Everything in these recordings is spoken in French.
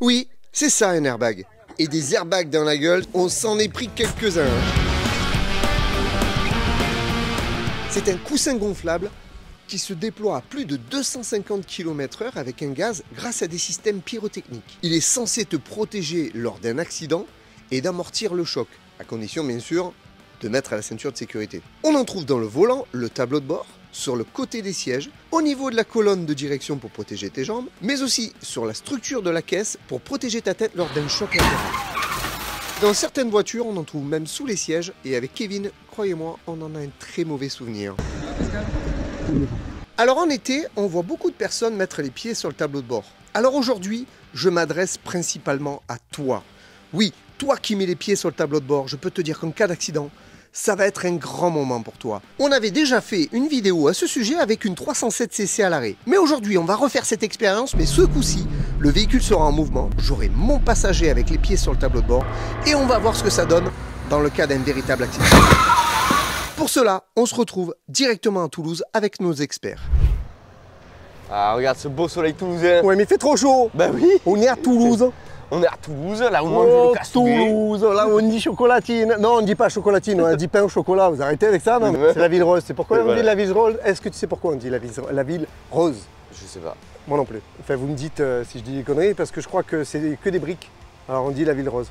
Oui, c'est ça un airbag. Et des airbags dans la gueule, on s'en est pris quelques-uns. C'est un coussin gonflable qui se déploie à plus de 250 km/h avec un gaz grâce à des systèmes pyrotechniques. Il est censé te protéger lors d'un accident et d'amortir le choc, à condition bien sûr de mettre la ceinture de sécurité. On en trouve dans le volant, le tableau de bord, sur le côté des sièges, au niveau de la colonne de direction pour protéger tes jambes, mais aussi sur la structure de la caisse pour protéger ta tête lors d'un choc latéral. Dans certaines voitures, on en trouve même sous les sièges, et avec Kevin, croyez-moi, on en a un très mauvais souvenir. Alors en été, on voit beaucoup de personnes mettre les pieds sur le tableau de bord. Alors aujourd'hui, je m'adresse principalement à toi. Oui, toi qui mets les pieds sur le tableau de bord, je peux te dire qu'en cas d'accident, ça va être un grand moment pour toi. On avait déjà fait une vidéo à ce sujet avec une 307cc à l'arrêt. Mais aujourd'hui, on va refaire cette expérience, mais ce coup-ci, le véhicule sera en mouvement, j'aurai mon passager avec les pieds sur le tableau de bord, et on va voir ce que ça donne dans le cas d'un véritable accident. Pour cela, on se retrouve directement à Toulouse avec nos experts. Ah, regarde ce beau soleil toulousain. Ouais, mais il fait trop chaud. Bah oui. On est à Toulouse. On est à Toulouse, là où on mange le cassoulet. Toulouse, là où on dit chocolatine. Non, on ne dit pas chocolatine, on dit pain au chocolat. Vous arrêtez avec ça, non? C'est la ville rose. C'est pourquoi on dit la ville rose? Est-ce que tu sais pourquoi on dit la ville rose? Je sais pas. Moi non plus. Enfin, vous me dites si je dis des conneries, parce que je crois que c'est que des briques. Alors on dit la ville rose.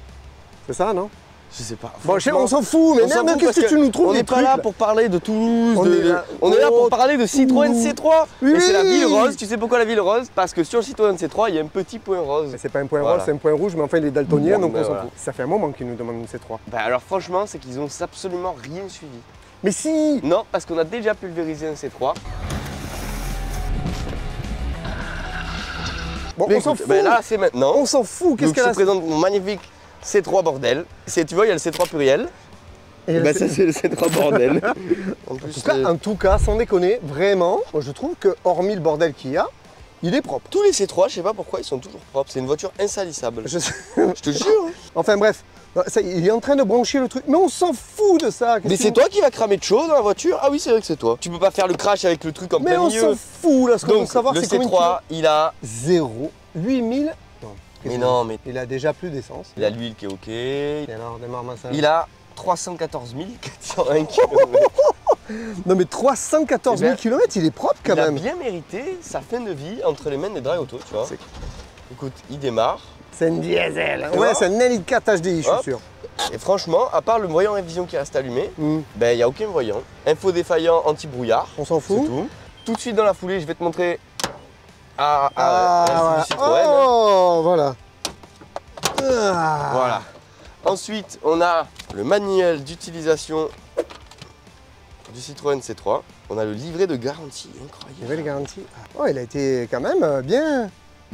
C'est ça, non? Je sais pas. Bon, on s'en fout, mais même qu'est-ce que tu nous trouves on des n'est trucs pas là là pour parler de Toulouse, on est là Oh, pour parler de Citroën C3. Oui. Et c'est la ville rose, tu sais pourquoi la ville rose? Parce que sur le Citroën C3, il y a un petit point rose. Mais c'est pas un point rose, c'est un point rouge, mais enfin il est daltonien, donc on s'en voilà. fout. Ça fait un moment qu'ils nous demandent une C3. Bah alors franchement, c'est qu'ils ont absolument rien suivi. Mais si. Non, parce qu'on a déjà pulvérisé un C3. Bon, Mais on s'en écoute, fout. bah là, c'est maintenant. On s'en fout, qu'est-ce Donc qu'elle je a? te présente mon magnifique C3 bordel. Tu vois, il y a le C3 pluriel. Et Bah ça c'est le C3 bordel. En tout cas, sans déconner, vraiment, je trouve que hormis le bordel qu'il y a, il est propre. Tous les C3, je sais pas pourquoi, ils sont toujours propres. C'est une voiture insalissable. Je te jure. Hein. Enfin bref, ça, il est en train de brancher le truc, mais on s'en fout de ça. Mais c'est toi qui vas cramer de chaud dans la voiture? Ah oui, c'est vrai que c'est toi. Tu peux pas faire le crash avec le truc en mais plein milieu. Mais on s'en fout là, ce qu'on veut savoir le c'est combien C3, il a 0, 8000. Non. Mais non, mais il a déjà plus d'essence. il a l'huile qui est ok. Et alors, démarre-moi ça. Il a 314 401 km. Non mais 314 000 km, il est propre quand même. Il a bien mérité sa fin de vie entre les mains des Drive Auto, tu vois. Écoute, il démarre. C'est une diesel. Ouais, c'est un L4 HDI, je suis sûr. Et franchement, à part le voyant révision qui reste allumé, ben il n'y a aucun voyant. Info défaillant anti-brouillard. On s'en fout. C'est tout. Tout de suite dans la foulée, je vais te montrer voilà. du Citroën. Oh, voilà. Voilà. Ensuite, on a le manuel d'utilisation du Citroën C3. On a le livret de garantie, incroyable. Livret de garantie. Oh, il a été quand même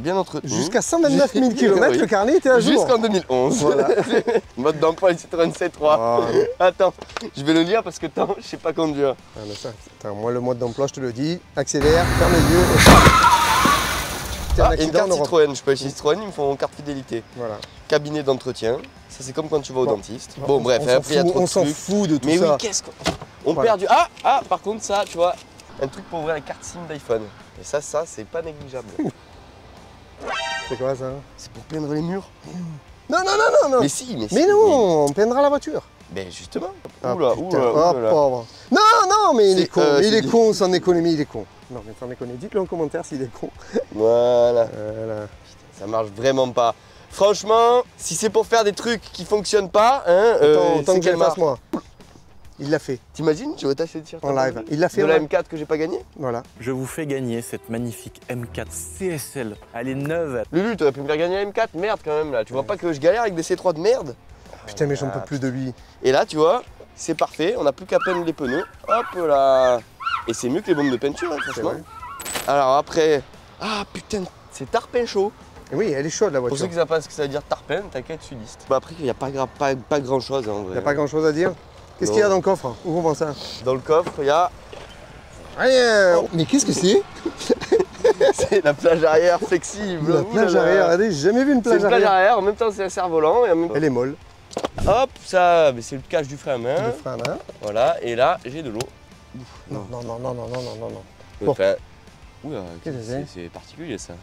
bien entretenu. Jusqu'à 129 000 km, oui. Le carnet était à jour. Jusqu'en 2011. Voilà. Mode d'emploi du Citroën C3. Oh. Attends, je vais le lire parce que je sais pas conduire. Ah, mais ça, attends, moi, le mode d'emploi, je te le dis. Accélère, ferme les yeux. Et une carte Citroën. Je peux acheter Citroën, ils me font carte fidélité. Voilà. Cabinet d'entretien. Ça, c'est comme quand tu vas au dentiste. Bon, bref, après, il y a trop de trucs. On s'en fout de tout ça. Mais oui, qu'est-ce qu'on perd du. Ah, par contre, ça, tu vois, un truc pour ouvrir la carte SIM d'iPhone. Et ça, c'est pas négligeable. C'est quoi ça? C'est pour peindre les murs. Non. Mais si. Mais non, on peindra la voiture. Ben justement. Oula, pauvre. Non, mais il est con. Il est con, sans économie, il est con. Non, mais sans déconner, dites-le en commentaire s'il est con. Voilà. Putain, ça marche vraiment pas. Franchement, si c'est pour faire des trucs qui fonctionnent pas, tant que je le fasse moi. Il l'a fait. T'imagines, je vais t'acheter de en live. Il l'a fait. De la M4 que j'ai pas gagné. Voilà. Je vous fais gagner cette magnifique M4 CSL. Elle est neuve. Lulu, t'aurais pu me faire gagner la M4, merde quand même là. Tu vois pas que je galère avec des C3 de merde? Putain, mais j'en peux plus de lui. Et là, tu vois, c'est parfait. On n'a plus qu'à peindre les pneus. Hop là. Et c'est mieux que les bombes de peinture, hein, franchement. Alors après, putain, c'est tarpin chaud. Oui, elle est chaude la voiture. Pour ceux qui savent pas ce que ça veut dire tarpin, t'inquiète, sudiste. Bah après, il n'y a pas grand chose en vrai. Il n'y a pas grand chose à dire. Qu'est-ce qu'il y a dans le coffre? Ouvrons ça. Dans le coffre, il y a. Rien. Mais qu'est-ce que c'est? C'est la plage arrière flexible. La plage arrière, regardez, j'ai jamais vu une plage arrière. C'est une plage arrière, en même temps c'est un cerf-volant. Elle est molle. Hop, ça, c'est le cache du frein à main. Le frein à main. Voilà, et là, j'ai de l'eau. Non. Enfin, oula, c'est particulier ça.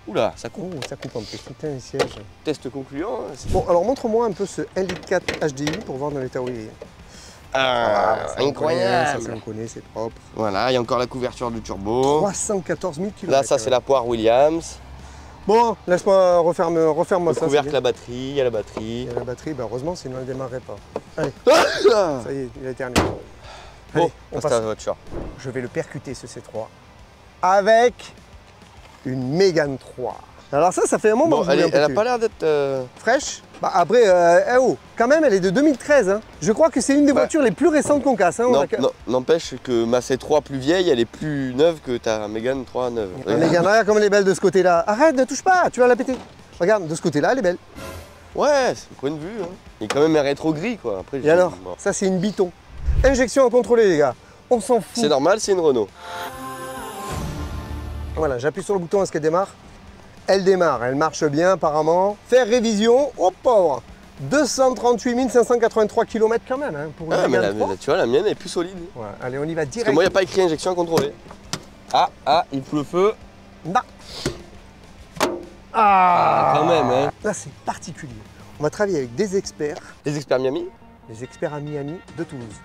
Oula, ça coupe. Oh, ça coupe un peu. Putain, les sièges. Test concluant. Hein. Bon, alors montre-moi un peu ce 1,4 litre HDI pour voir dans l'état où il est. Ah, ça, incroyable. on connaît, c'est propre. Voilà, il y a encore la couverture du turbo. 314 000 km. Là, ça, c'est la poire Williams. Bon, laisse-moi referme-moi Le ça. couvercle, la batterie, il y a la batterie. Il y a la batterie, bah heureusement, sinon elle ne démarrerait pas. Allez, Ah ça y est, il a terminé. Bon, Allez, on passe à passe. la voiture. Je vais le percuter ce C3 avec une Mégane 3. Alors ça fait un moment Bon, que je voulais un elle a peu pas l'air d'être... fraîche. Bah après, quand même, elle est de 2013. Hein. Je crois que c'est une des Bah. voitures les plus récentes qu'on casse. Hein, N'empêche que ma C3 plus vieille, elle est plus neuve que ta Mégane 3 neuve. La Mégane, regarde comme elle est belle de ce côté-là. Arrête, ne touche pas, tu vas la péter. Regarde, de ce côté-là, elle est belle. Ouais, c'est le point de vue. Hein. Il est quand même un rétro gris, quoi. Après, Et alors, ça c'est une Biton. Injection à contrôler, les gars. On s'en fout. c'est normal, c'est une Renault. Voilà, j'appuie sur le bouton, est-ce qu'elle démarre? Elle démarre, elle marche bien apparemment. Faire révision, oh pauvre, 238 583 km quand même, hein, pour une Ah, mais Mégane 3. tu vois, la mienne est plus solide. Ouais, allez, on y va Parce que direct. moi, il n'y a pas écrit injection à contrôler. Ah, il fout le feu. Non. Ah, quand même, hein. Là, c'est particulier. On va travailler avec des experts, Les experts Miami les experts à Miami de Toulouse.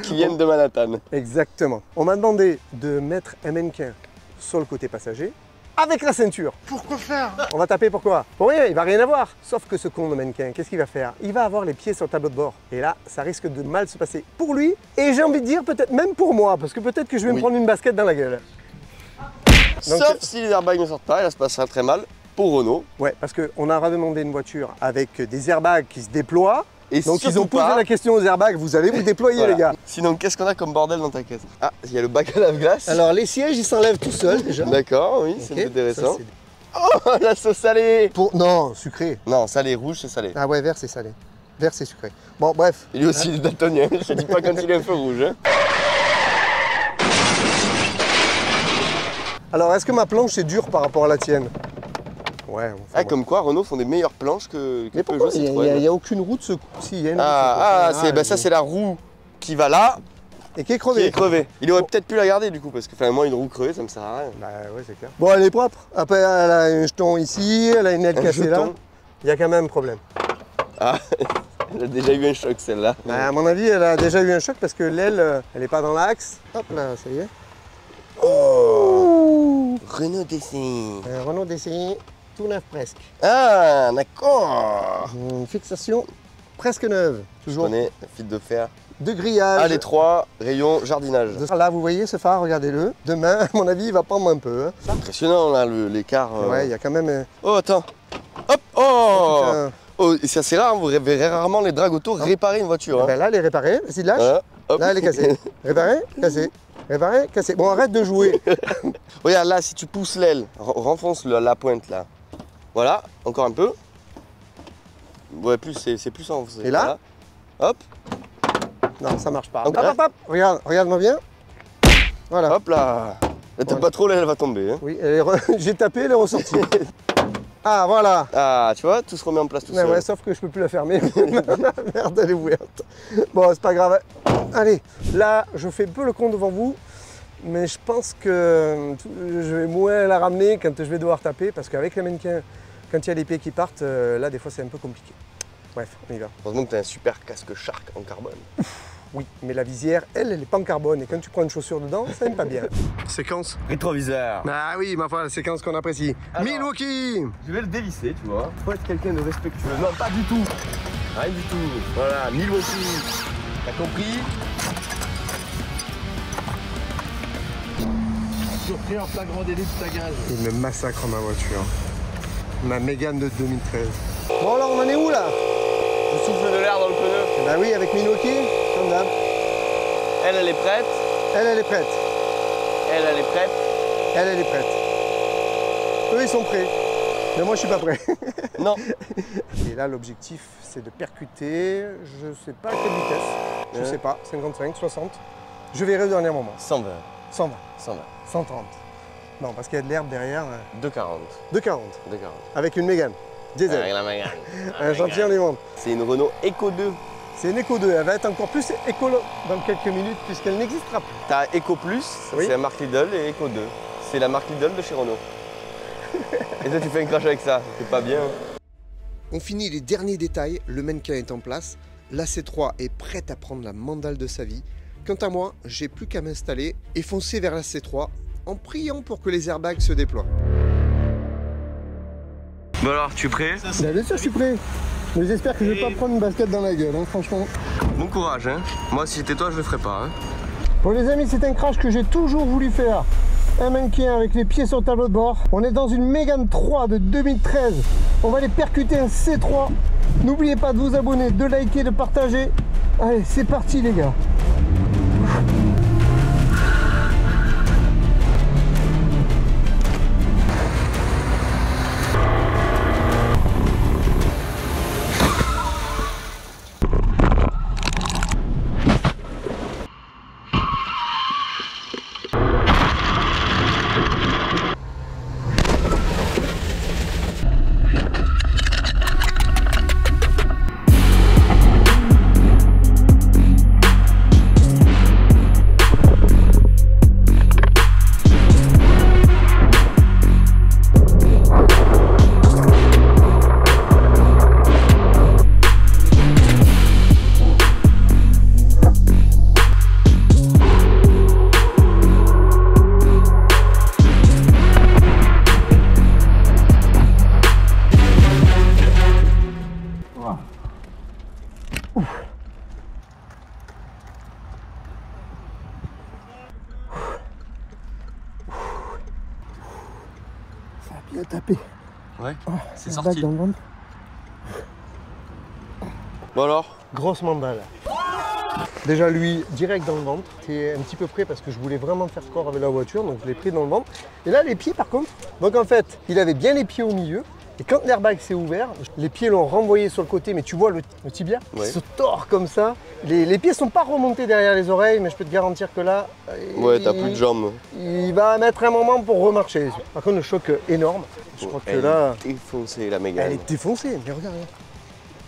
qui viennent de Manhattan. Exactement. On m'a demandé de mettre un mannequin sur le côté passager avec la ceinture. Pourquoi faire? On va taper pourquoi? Pour rien, il va rien avoir. Sauf que ce con de mannequin, qu'est-ce qu'il va faire? Il va avoir les pieds sur le tableau de bord. Et là, ça risque de mal se passer pour lui. Et j'ai envie de dire peut-être même pour moi, parce que peut-être que je vais me prendre une basket dans la gueule. Donc, Sauf si les airbags ne sortent pas, et là, ça passera très mal pour Renault. ouais, parce qu'on a redemandé une voiture avec des airbags qui se déploient. Et Donc ils surtout ont posé pas- la question aux airbags, vous allez vous déployer Voilà. les gars. Sinon, qu'est-ce qu'on a comme bordel dans ta caisse? Ah, il y a le bac à lave-glace. Alors les sièges ils s'enlèvent tout seuls déjà. D'accord, oui, Ok, c'est intéressant. ça, c'est- Oh, la sauce salée. Non, sucré. Non, salé rouge, c'est salé. Ah ouais, vert c'est salé. Vert c'est sucré. Bon bref. Il est aussi daltonien, je te dis pas quand il est un peu rouge. Hein. Alors est-ce que ma planche est dure par rapport à la tienne? Ouais. Enfin, Ah, comme quoi, Renault font des meilleures planches que mais Peugeot pourquoi il Citroën. n'y a aucune roue de secours? Si, il y a une roue de Ah, secours. ça c'est la roue qui va là, Et qui est qui crevée. est crevée. Il aurait peut-être pu la garder du coup, parce que moi une roue crevée ça me sert à rien. Bah ouais, c'est clair. Bon, elle est propre. Après, elle a un jeton ici, elle a une aile Un cassée là. jeton. Il y a quand même un problème. Ah, elle a déjà eu un choc celle-là. Bah, à mon avis, elle a déjà eu un choc parce que l'aile, elle n'est pas dans l'axe. Hop là, ça y est. Oh Renault DC. Renault DCI, tout neuf presque. Ah, d'accord. Une fixation presque neuve. Je Toujours connais, fil de fer. de grillage. Ah, les trois, rayon jardinage. Là, vous voyez ce phare, regardez-le. Demain, à mon avis, il va pendre un peu. Hein. Impressionnant là, l'écart. Ouais, il y a quand même. Oh, attends. Hop, oh. Putain. Oh, et c'est assez rare, vous verrez rarement les drag auto réparer une voiture. Hein. Ben là, elle est réparée. Vas-y, lâche. Voilà, hop. Là, elle est cassée. Réparée, cassée. Réparée, cassée. Bon, arrête de jouer. Regarde là, si tu pousses l'aile, renfonce la pointe là. Voilà, encore un peu. Ouais, plus c'est plus enfoncé. Et là Voilà. Hop, Non, ça marche pas. Donc Hop, là- hop, hop. Regarde, regarde-moi bien. Voilà. hop là. Là, t'as Voilà. pas trop, l'aile elle va tomber. Hein. Oui, j'ai tapé, elle est ressortie. Ah, voilà. Ah, tu vois, tout se remet en place tout Ouais, seul. ouais, sauf que je peux plus la fermer. Merde, elle est ouverte. Bon, c'est pas grave. Allez, là, je fais peu le con devant vous, mais je pense que je vais moins la ramener quand je vais devoir taper, parce qu'avec les mannequins, quand il y a les pieds qui partent, là, des fois, c'est un peu compliqué. Bref, on y va. Heureusement que t'as un super casque Shark en carbone. Oui, mais la visière, elle n'est pas en carbone, et quand tu prends une chaussure dedans, ça n'aime pas bien. Séquence. Rétroviseur. Ah oui, ma foi, la séquence qu'on apprécie. Alors. Milwaukee. Je vais le dévisser, tu vois. Faut être quelqu'un de respectueux. Non, pas du tout. Rien du tout. Voilà, Milwaukee. T'as compris? Surpris en flagrant délit de tagage. Il me massacre ma voiture. Ma Mégane de 2013. Bon alors on en est où là? Je souffle de l'air dans le pneu. Bah oui, avec Milwaukee, comme d'hab. Elle est prête. Elle est prête. Elle est prête. Elle est prête. Eux, ils sont prêts. Mais moi, je suis pas prêt. Non. Et là, l'objectif, c'est de percuter, je sais pas à quelle vitesse. Je sais pas, 55, 60. Je verrai au dernier moment. 120. 120, 120. 130. Non, parce qu'il y a de l'herbe derrière. 240. 240. 240. Avec une Mégane. Diesel. Avec la Mégane. Un champion du monde. C'est une Renault Eco 2. C'est une Eco 2. Elle va être encore plus écolo dans quelques minutes puisqu'elle n'existera plus. T'as Eco Plus, Oui. c'est la marque Lidl, et Eco 2. C'est la marque Lidl de chez Renault. Et toi tu fais un crash avec ça, c'est pas bien. On finit les derniers détails, le mannequin est en place, la C3 est prête à prendre la mandale de sa vie. Quant à moi, j'ai plus qu'à m'installer et foncer vers la C3 en priant pour que les airbags se déploient. Bon alors, tu es prêt? Bien sûr, je suis prêt. Mais j'espère que je vais pas prendre une basket dans la gueule, hein, franchement. Bon courage, hein. Moi, si c'était toi, je le ferais pas. Hein. Bon les amis, c'est un crash que j'ai toujours voulu faire. Un mannequin avec les pieds sur le tableau de bord. On est dans une Mégane 3 de 2013. On va aller percuter un C3. N'oubliez pas de vous abonner, de liker, de partager. Allez, c'est parti les gars. Bien tapé. Ouais, c'est Bac sorti. dans le ventre. Bon alors? Grosse mandale. Déjà lui, direct dans le ventre. J'étais un petit peu près parce que je voulais vraiment faire corps avec la voiture, donc je l'ai pris dans le ventre. Et là, les pieds par contre. Donc en fait, il avait bien les pieds au milieu. Et quand l'airbag s'est ouvert, les pieds l'ont renvoyé sur le côté, mais tu vois le tibia Ouais. qui se tord comme ça. Les pieds sont pas remontés derrière les oreilles, mais je peux te garantir que là, Ouais, t'as plus de jambes. il va mettre un moment pour remarcher. Par contre, le choc est énorme. Je crois que Elle là, est défoncée la Mégane. elle est défoncée. Mais regarde,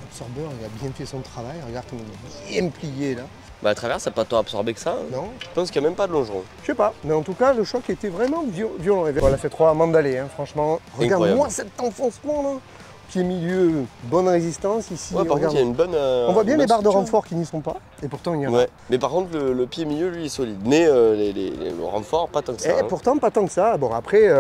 l'absorbeur, il a bien fait son travail. Regarde comment il est bien plié là. Bah à travers, ça n'a pas tant absorbé que ça. Hein. Non, Je pense qu'il n'y a même pas de longeron. je sais pas. Mais en tout cas, le choc était vraiment violent. Voilà, c'est 3 mandalés, hein, franchement. Regarde-moi cet enfoncement là. Pied milieu, bonne résistance ici. Ouais, par contre, il y a une bonne. On voit bien les barres de structure. renfort qui n'y sont pas. Et pourtant, il y en a. Ouais, mais par contre, le pied milieu, lui, est solide. Mais le renfort, pas tant que ça. Et hein. pourtant, pas tant que ça. Bon, après,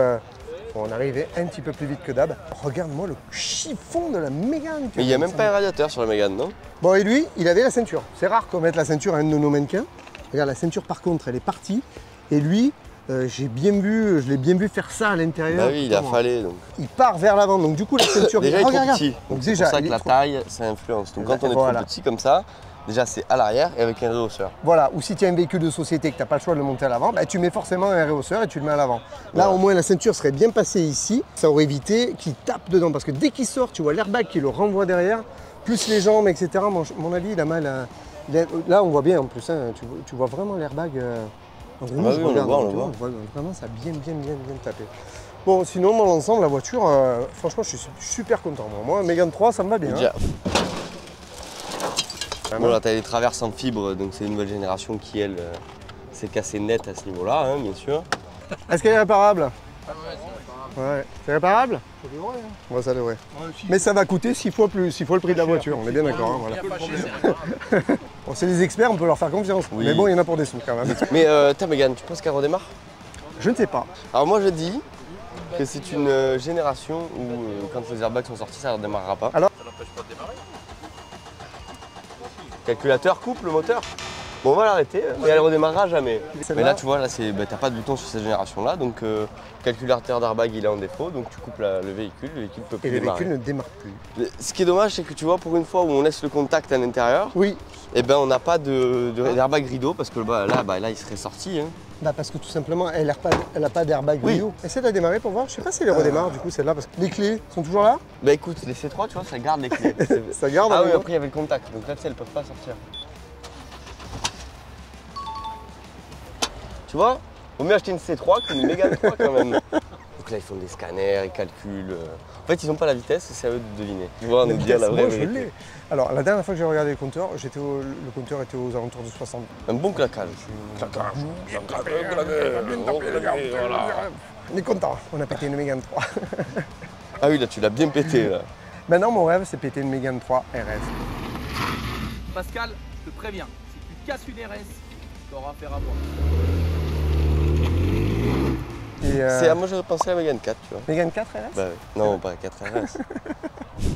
on arrivait un petit peu plus vite que d'hab. Regarde-moi le chiffon de la Mégane. Mais il n'y a même pas un radiateur sur la Mégane, non? Bon, et lui, il avait la ceinture. C'est rare qu'on mette la ceinture à un de nos mannequins. Regarde, la ceinture, par contre, elle est partie. Et lui, je l'ai bien vu faire ça à l'intérieur. Bah oui, il a fallu donc. Il part vers l'avant, donc du coup, la ceinture... Déjà, il est trop regarde. petit. Donc Donc c'est déjà, pour ça il que est la trop- taille, ça influence. Donc quand on est Voilà. trop petit comme ça, déjà c'est à l'arrière et avec un rehausseur. Voilà, ou si tu as un véhicule de société et que tu n'as pas le choix de le monter à l'avant, bah, tu mets forcément un rehausseur et tu le mets à l'avant. Là, Voilà. au moins, la ceinture serait bien passée ici. Ça aurait évité qu'il tape dedans. Parce que dès qu'il sort, tu vois l'airbag qui le renvoie derrière, plus les jambes, etc. Mon avis, il a mal à... Là, on voit bien en plus, hein, tu vois vraiment l'airbag. Ah bah oui, on le voit, on le voit. Vraiment, ça a bien tapé. Bon, sinon, dans l'ensemble, la voiture, franchement, je suis super content. Moi, Mégane 3, ça me va bien. Déjà. Hein. Bon là, t'as les traverses en fibre, donc c'est une nouvelle génération qui, elle, s'est cassée net à ce niveau-là, hein, bien sûr. Est-ce qu'elle est réparable? Ouais. C'est réparable? Ça devrait. Ouais, ça devrait. Mais ça va coûter 6 fois le prix de la voiture, on est bien d'accord. Hein, voilà. Bon, c'est des experts, on peut leur faire confiance. Oui. Mais bon, il y en a pour des sous quand même. Mais ta Mégane, tu penses qu'elle redémarre? Je ne sais pas. Alors moi je dis que c'est une génération où quand les airbags sont sortis, ça ne redémarrera pas. Alors Ça n'empêche pas de démarrer. Calculateur coupe le moteur. Bon, on va l'arrêter, mais elle redémarrera jamais. Celle-là- Mais là, tu vois, là, t'as pas de bouton sur cette génération-là, donc calculateur d'airbag, il est en défaut, donc tu coupes le véhicule peut plus Et le démarrer. véhicule ne démarre plus. Ce qui est dommage, c'est que tu vois, pour une fois où on laisse le contact à l'intérieur, Oui, eh ben, on n'a pas d'airbag rideau, parce que là, il serait sorti. Hein. bah parce que tout simplement, elle n'a pas d'airbag Oui. Rio. Essaie de la démarrer pour voir. Je sais pas si elle redémarre du coup celle-là, parce que les clés sont toujours là. Bah écoute, les C3, tu vois, ça garde les clés. Ça garde. Ah oui, avec- après, il y avait le contact, donc là, tu sais, elles peuvent pas sortir. Tu vois, vaut mieux acheter une C3 qu'une Mégane 3 quand même. Donc là, ils font des scanners, ils calculent. En fait, ils n'ont pas la vitesse et c'est à eux de deviner. Tu vois, nous dire la vraie Moi, je vérité. l'ai. Alors, la dernière fois que j'ai regardé le compteur, le compteur était aux alentours de 60. Un bon claquage. on est content, on a pété une Mégane 3. Ah oui, là, tu l'as bien pété, là. Maintenant, mon rêve, c'est péter une Mégane 3 RS. Pascal, je te préviens, si tu casses une RS, tu auras affaire à moi. Et Moi, j'aurais pensé à la Mégane 4, tu vois. Mégane 4 RS? Bah oui. Non, pas 4 RS.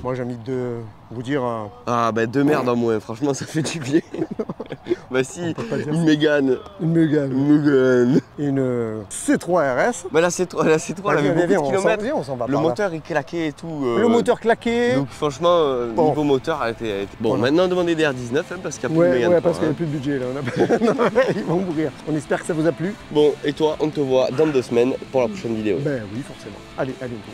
Moi, j'ai envie de vous dire... Ah, bah de merde en moins, franchement, ça fait du bien. Bah si, peut pas dire une Mégane. une Mégane. Mégane. Et une C3 RS. Bah la C3, elle avait beaucoup de kilomètres. On s'en va Le par là. moteur, il claquait et tout. Le moteur claqué. Donc franchement, Bon. niveau moteur, elle était... Bon, Voilà. maintenant, demandez des R19, hein, parce qu'il n'y a plus de Ouais, Mégane ouais, 3, parce qu'il n'y hein. a plus de budget là. On a... Non, ils vont mourir. On espère que ça vous a plu. Bon, et toi, on te voit dans 2 semaines pour la prochaine vidéo. Ben oui, forcément. Allez, à bientôt.